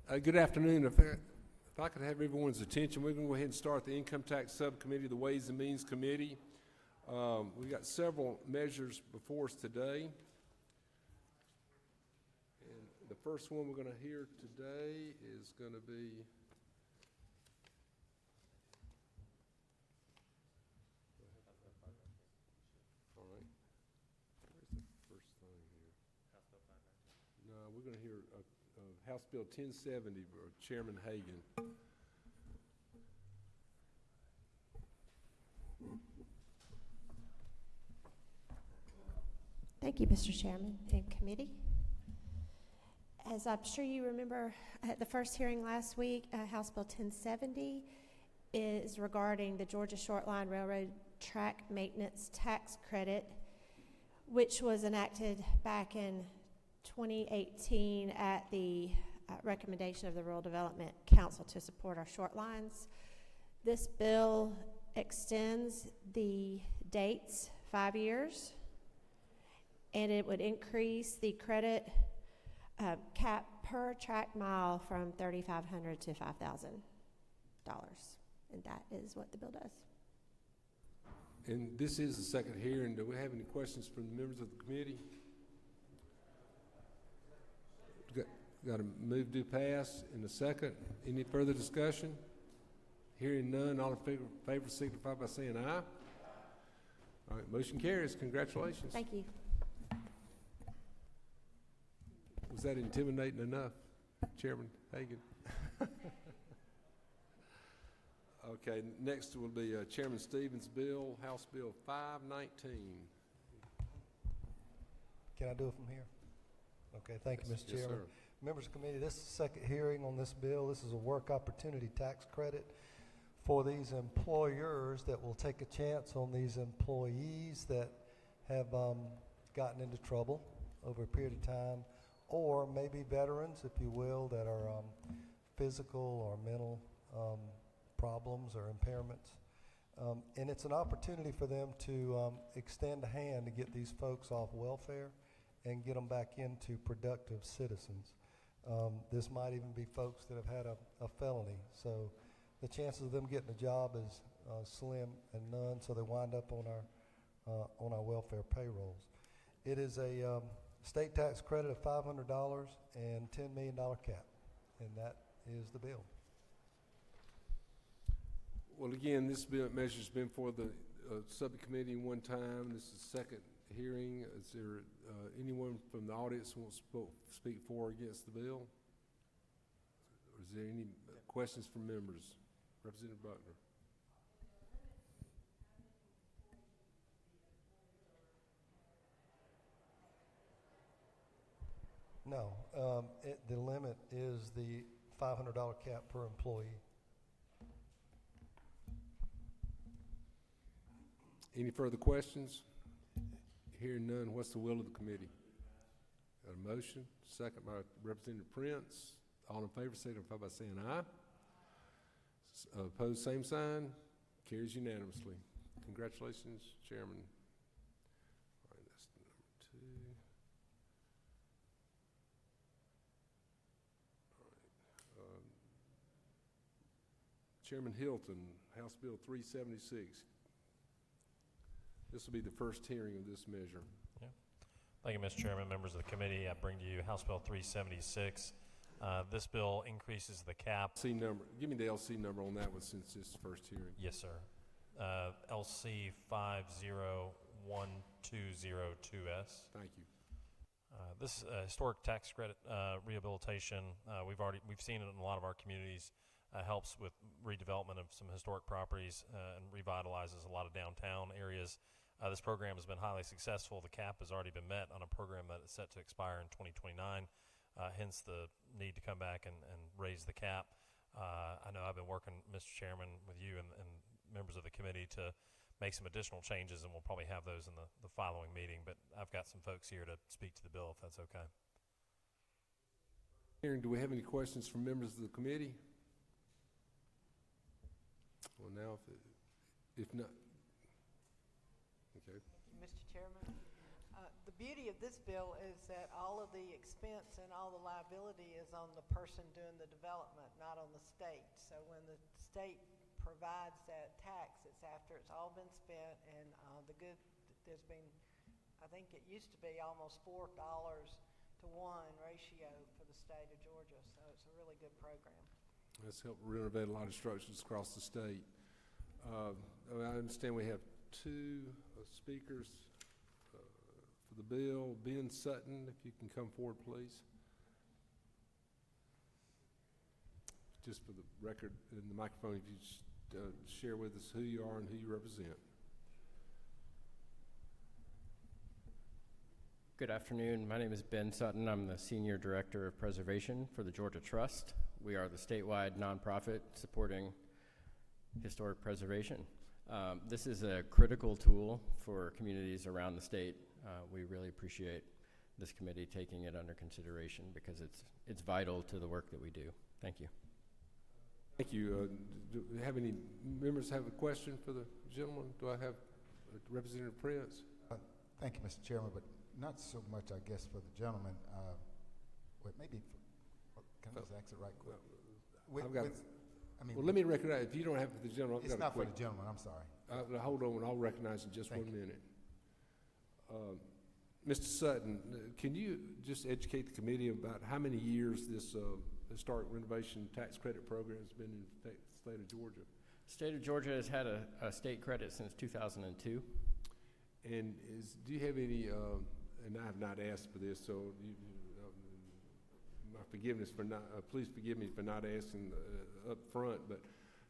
Good afternoon. If I could have everyone's attention, we're going to go ahead and start the Income Tax Subcommittee, the Ways and Means Committee. We've got several measures before us today. And the first one we're going to hear today is going to be all right. Where's the first thing here? No, we're going to hear House Bill 1070, Chairman Hagan. Thank you, Mr. Chairman and committee. As I'm sure you remember at the first hearing last week, House Bill 1070 is regarding the Georgia Short Line Railroad Track Maintenance Tax Credit, which was enacted back in 2018 at the recommendation of the Rural Development Council to support our short lines. This bill extends the dates 5 years, and it would increase the credit cap per track mile from $3,500 to $5,000, and that is what the bill does. And this is the second hearing. Do we have any questions from the members of the committee? Got a move to pass in a second. Any further discussion? Hearing none, all in favor signify by saying aye. All right, motion carries. Congratulations. Thank you. Was that intimidating enough, Chairman Hagan? Okay, next will be Chairman Stevens' bill, House Bill 519. Can I do it from here? Okay, thank you, Mr. Chairman. Sir. Members of the committee, this is the second hearing on this bill. This is a work opportunity tax credit for these employers that will take a chance on these employees that have gotten into trouble over a period of time, or maybe veterans, if you will, that are physical or mental problems or impairments. And it's an opportunity for them to extend a hand to get these folks off welfare and get them back into productive citizens. This might even be folks that have had a felony. So the chances of them getting a job is slim and none, so they wind up on our welfare payrolls. It is a state tax credit of $500 and $10 million cap, and that is the bill. Well, again, this measure has been for the subcommittee one time. This is the second hearing. Is there anyone from the audience who wants to speak for or against the bill? Or is there any questions from members? Representative Buckner. No, the limit is the $500 cap per employee. Any further questions? Hearing none, what's the will of the committee? Got a motion, second by Representative Prince. All in favor, signify by saying aye. Opposed, same sign. Carries unanimously. Congratulations, Chairman. All right, that's number 2. All right. Chairman Hilton, House Bill 376. This will be the first hearing of this measure. Yeah. Thank you, Mr. Chairman, members of the committee. I bring to you House Bill 376. This bill increases the cap. LC number. Give me the LC number on that one since this is the first hearing. Yes, sir. LC 501202S. Thank you. This historic tax credit rehabilitation, we've seen it in a lot of our communities. Helps with redevelopment of some historic properties and revitalizes a lot of downtown areas. This program has been highly successful. The cap has already been met on a program that is set to expire in 2029, hence the need to come back and raise the cap. I know I've been working, Mr. Chairman, with you and members of the committee to make some additional changes, and we'll probably have those in the following meeting, but I've got some folks here to speak to the bill if that's okay. Hearing, do we have any questions from members of the committee? Well, now, if not, okay. Mr. Chairman, the beauty of this bill is that all of the expense and all the liability is on the person doing the development, not on the state. So when the state provides that tax, it's after it's all been spent, and there's been, I think it used to be almost $4 to 1 ratio for the state of Georgia. So it's a really good program. That's helped renovate a lot of structures across the state. I understand we have two speakers for the bill. Ben Sutton, if you can come forward, please. Just for the record in the microphone, if you just share with us who you are and who you represent. Good afternoon. My name is Ben Sutton. I'm the Senior Director of Preservation for the Georgia Trust. We are the statewide nonprofit supporting historic preservation. This is a critical tool for communities around the state. We really appreciate this committee taking it under consideration because it's vital to the work that we do. Thank you. Thank you. Do we have any members have a question for the gentleman? Do I have Representative Prince? Thank you, Mr. Chairman, but not so much, I guess, for the gentleman. Maybe can I just ask it right quick? Well, let me recognize, if you don't have it for the gentleman, it's not for the gentleman, I'm sorry. Hold on, I'll recognize in just 1 minute. Mr. Sutton, can you just educate the committee about how many years this historic renovation tax credit program has been in the state of Georgia? The state of Georgia has had a state credit since 2002. And do you have any, and I have not asked for this, so my forgiveness for not, please forgive me for not asking up front, but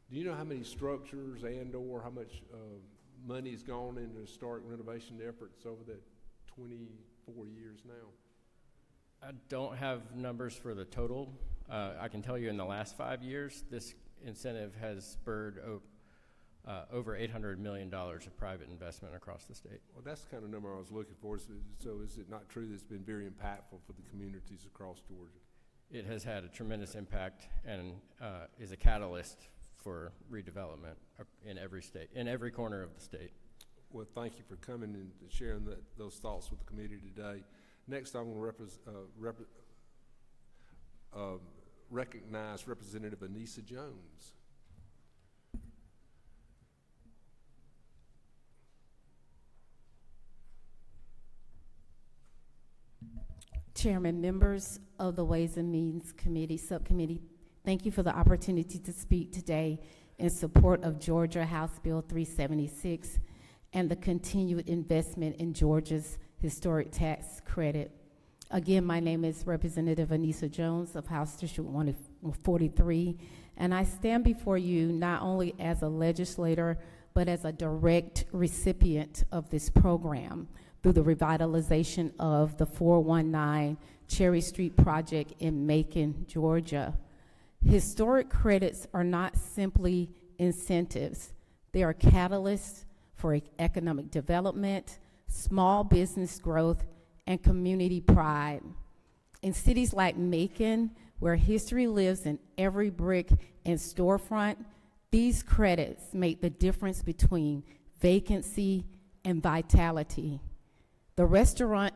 do you know how many structures and/or how much money has gone into historic renovation efforts over that 24 years now? I don't have numbers for the total. I can tell you in the last 5 years, this incentive has spurred over $800 million of private investment across the state. Well, that's the kind of number I was looking for. So is it not true that it's been very impactful for the communities across Georgia? It has had a tremendous impact and is a catalyst for redevelopment in every state, in every corner of the state. Well, thank you for coming and sharing those thoughts with the committee today. Next, I want to recognize Representative Anissa Jones. Chairman, members of the Ways and Means Committee, Subcommittee, thank you for the opportunity to speak today in support of Georgia House Bill 376 and the continued investment in Georgia's historic tax credit. Again, my name is Representative Anissa Jones of House District 143, and I stand before you not only as a legislator, but as a direct recipient of this program through the revitalization of the 419 Cherry Street project in Macon, Georgia. Historic credits are not simply incentives. They are catalysts for economic development, small business growth, and community pride. In cities like Macon, where history lives in every brick and storefront, these credits make the difference between vacancy and vitality. The restoration,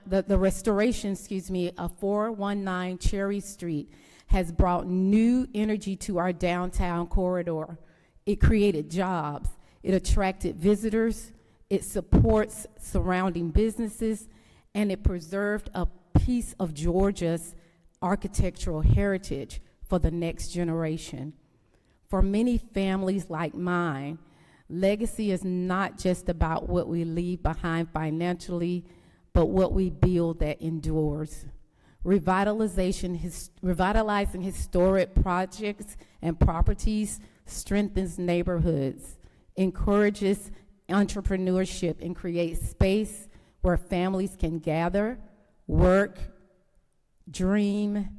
of 419 Cherry Street has brought new energy to our downtown corridor. It created jobs. It attracted visitors. It supports surrounding businesses, and it preserved a piece of Georgia's architectural heritage for the next generation. For many families like mine, legacy is not just about what we leave behind financially, but what we build that endures. Revitalizing historic projects and properties strengthens neighborhoods, encourages entrepreneurship, and creates space where families can gather, work, dream,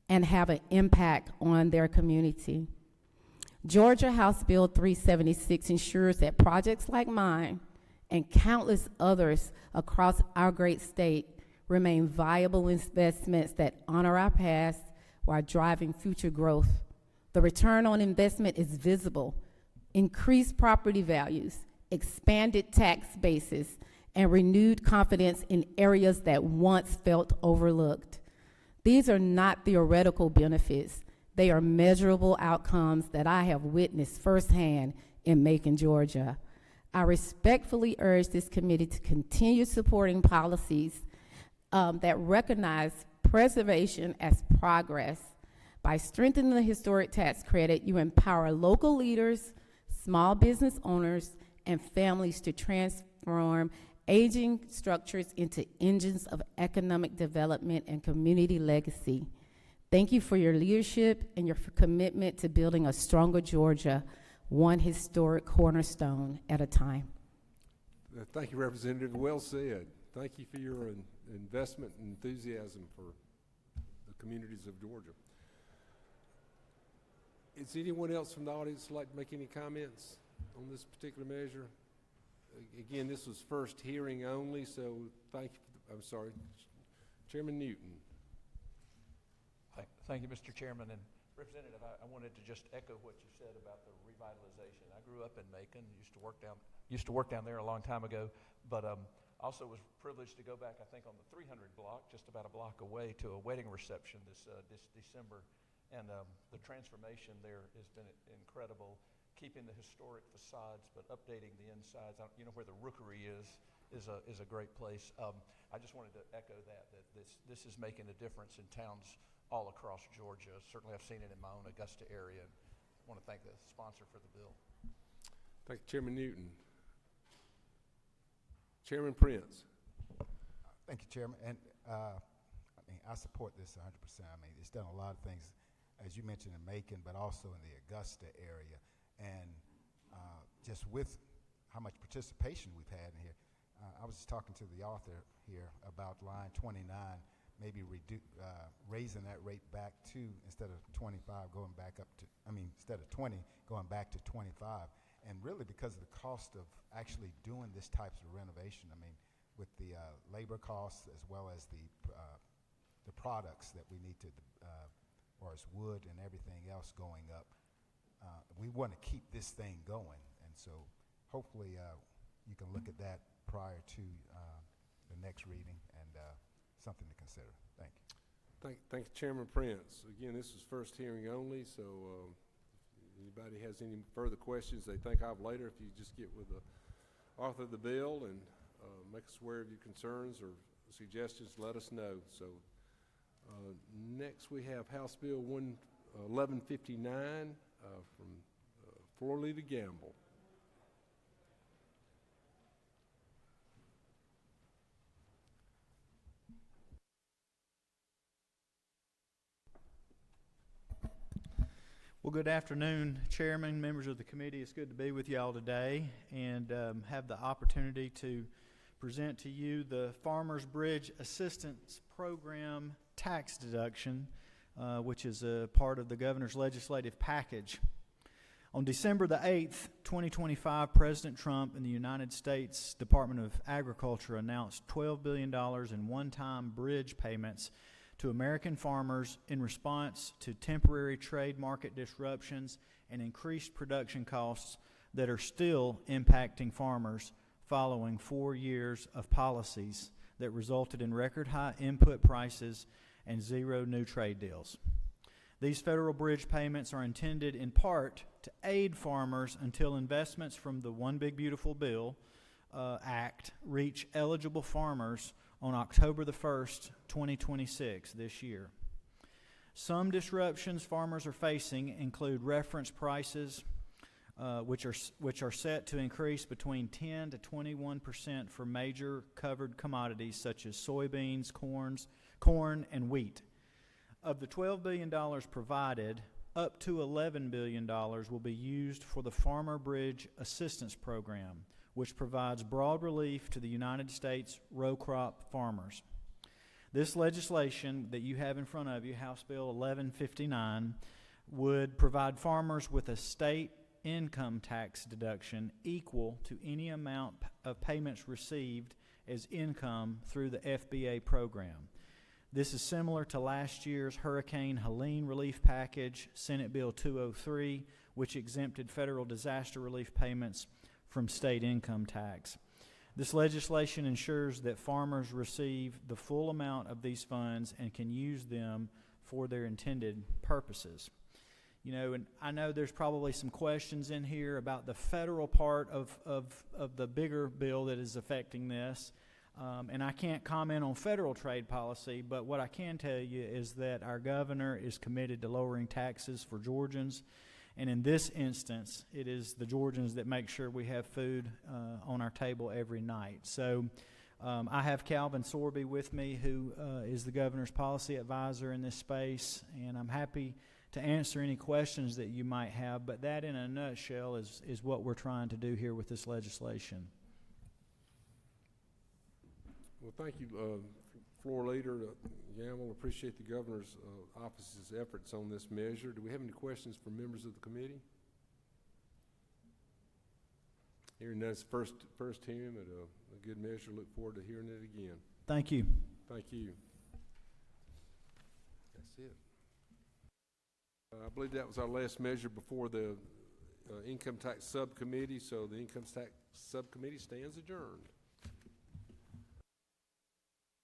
and have an impact on their community. Georgia House Bill 376 ensures that projects like mine and countless others across our great state remain viable investments that honor our past while driving future growth. The return on investment is visible. Increased property values, expanded tax bases, and renewed confidence in areas that once felt overlooked. These are not theoretical benefits. They are measurable outcomes that I have witnessed firsthand in Macon, Georgia. I respectfully urge this committee to continue supporting policies that recognize preservation as progress. By strengthening the historic tax credit, you empower local leaders, small business owners, and families to transform aging structures into engines of economic development and community legacy. Thank you for your leadership and your commitment to building a stronger Georgia, one historic cornerstone at a time. Thank you, Representative. Well said. Thank you for your investment and enthusiasm for the communities of Georgia. Is anyone else from the audience like to make any comments on this particular measure? Again, this was first hearing only, so thank you. I'm sorry, Chairman Newton. Thank you, Mr. Chairman. And Representative, I wanted to just echo what you said about the revitalization. I grew up in Macon, used to work down there a long time ago, but also was privileged to go back, I think, on the 300 block, just about a block away, to a wedding reception this December. And the transformation there has been incredible, keeping the historic facades but updating the insides. You know where the Rookery is a great place. I just wanted to echo that this is making a difference in towns all across Georgia. Certainly I've seen it in my own Augusta area. I want to thank the sponsor for the bill. Thank you, Chairman Newton. Chairman Prince. Thank you, Chairman. And I support this 100%. I mean, it's done a lot of things, as you mentioned, in Macon, but also in the Augusta area. And just with how much participation we've had in here, I was just talking to the author here about line 29, maybe raising that rate back to, instead of 25, going back up to, instead of 20, going back to 25. And really because of the cost of actually doing this type of renovation, with the labor costs as well as the products that we need to, or as wood and everything else going up, we want to keep this thing going. And so hopefully you can look at that prior to the next reading and something to consider. Thank you. Thank you, Chairman Prince. Again, this is first hearing only, so if anybody has any further questions they think of later, if you just get with the author of the bill and make us aware of your concerns or suggestions, let us know. So next we have House Bill 1159 from Floor Leader Gamble. Well, good afternoon, Chairman, members of the committee. It's good to be with you all today and have the opportunity to present to you the Farmers Bridge Assistance Program tax deduction, which is a part of the governor's legislative package. On December the 8th, 2025, President Trump and the United States Department of Agriculture announced $12 billion in one-time bridge payments to American farmers in response to temporary trade market disruptions and increased production costs that are still impacting farmers following 4 years of policies that resulted in record high input prices and zero new trade deals. These federal bridge payments are intended in part to aid farmers until investments from the One Big Beautiful Bill Act reach eligible farmers on October the 1st, 2026, this year. Some disruptions farmers are facing include reference prices, which are set to increase between 10 to 21% for major covered commodities such as soybeans, corn, and wheat. Of the $12 billion provided, up to $11 billion will be used for the Farmer Bridge Assistance Program, which provides broad relief to the United States row crop farmers. This legislation that you have in front of you, House Bill 1159, would provide farmers with a state income tax deduction equal to any amount of payments received as income through the FBA program. This is similar to last year's Hurricane Helene relief package, Senate Bill 203, which exempted federal disaster relief payments from state income tax. This legislation ensures that farmers receive the full amount of these funds and can use them for their intended purposes. You know, and I know there's probably some questions in here about the federal part of the bigger bill that is affecting this. And I can't comment on federal trade policy, but what I can tell you is that our governor is committed to lowering taxes for Georgians. And in this instance, it is the Georgians that make sure we have food on our table every night. So I have Calvin Sorby with me, who is the governor's policy advisor in this space, and I'm happy to answer any questions that you might have, but that in a nutshell is what we're trying to do here with this legislation. Well, thank you, Floor Leader Gamble. Appreciate the Governor's office's efforts on this measure. Do we have any questions from members of the committee? Hearing that's first hearing, but a good measure. Look forward to hearing it again. Thank you. Thank you. That's it. I believe that was our last measure before the Income Tax Subcommittee, so the Income Tax Subcommittee stands adjourned.